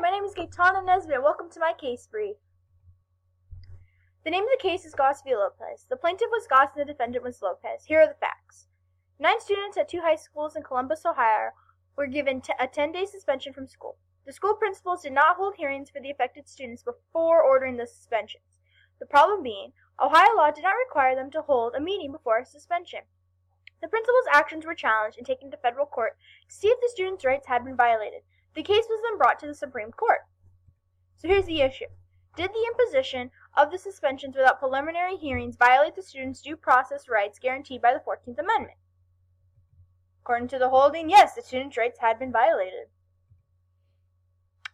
my name is Gaetana Nesbit. Welcome to my case brief. The name of the case is Goss v. Lopez. The plaintiff was Goss and the defendant was Lopez. Here are the facts. 9 students at 2 high schools in Columbus, Ohio were given a 10-day suspension from school. The school principals did not hold hearings for the affected students before ordering the suspensions. The problem being, Ohio law did not require them to hold a meeting before a suspension. The principal's actions were challenged and taken to federal court to see if the students' rights had been violated. The case was then brought to the Supreme Court. So here's the issue. Did the imposition of the suspensions without preliminary hearings violate the students' due process rights guaranteed by the 14th Amendment? According to the holding, yes, the students' rights had been violated.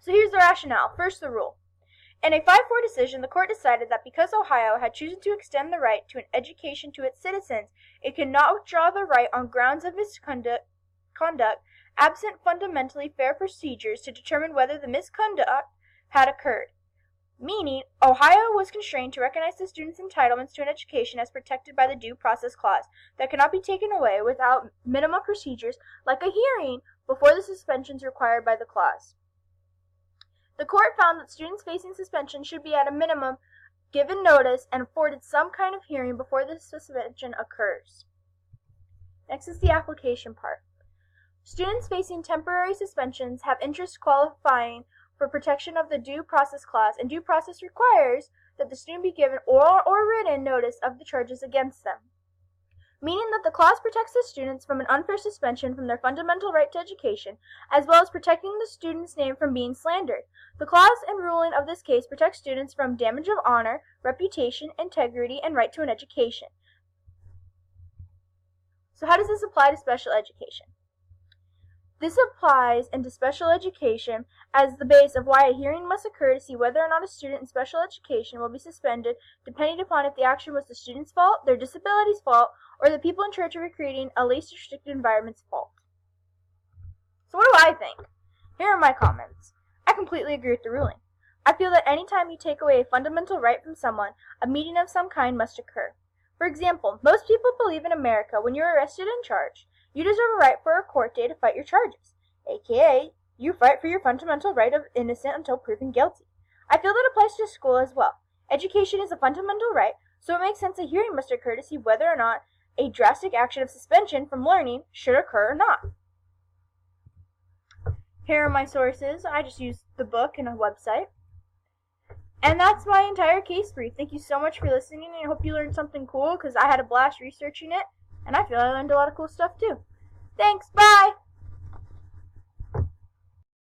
So here's the rationale. First, the rule. In a 5-4 decision, the court decided that because Ohio had chosen to extend the right to an education to its citizens, it could not withdraw the right on grounds of misconduct absent fundamentally fair procedures to determine whether the misconduct had occurred. Meaning, Ohio was constrained to recognize the students' entitlements to an education as protected by the Due Process Clause that could not be taken away without minimum procedures like a hearing before the suspensions required by the clause. The court found that students facing suspension should be at a minimum given notice and afforded some kind of hearing before the suspension occurs. Next is the application part. Students facing temporary suspensions have interests qualifying for protection of the Due Process Clause, and due process requires that the student be given oral or written notice of the charges against them. Meaning that the clause protects the students from an unfair suspension from their fundamental right to education, as well as protecting the student's name from being slandered. The clause and ruling of this case protects students from damage of honor, reputation, integrity, and right to an education. So how does this apply to special education? This applies into special education as the base of why a hearing must occur to see whether or not a student in special education will be suspended, depending upon if the action was the student's fault, their disability's fault, or the people in charge of creating a least restricted environment's fault. So what do I think? Here are my comments. I completely agree with the ruling. I feel that any time you take away a fundamental right from someone, a meeting of some kind must occur. For example, most people believe in America when you're arrested and charged, you deserve a right for a court day to fight your charges, aka you fight for your fundamental right of innocent until proven guilty. I feel that applies to school as well. Education is a fundamental right, so it makes sense a hearing must occur to see whether or not a drastic action of suspension from learning should occur or not. Here are my sources. I just used the book and a website. And that's my entire case brief. Thank you so much for listening, and I hope you learned something cool because I had a blast researching it, and I feel I learned a lot of cool stuff too. Thanks, bye!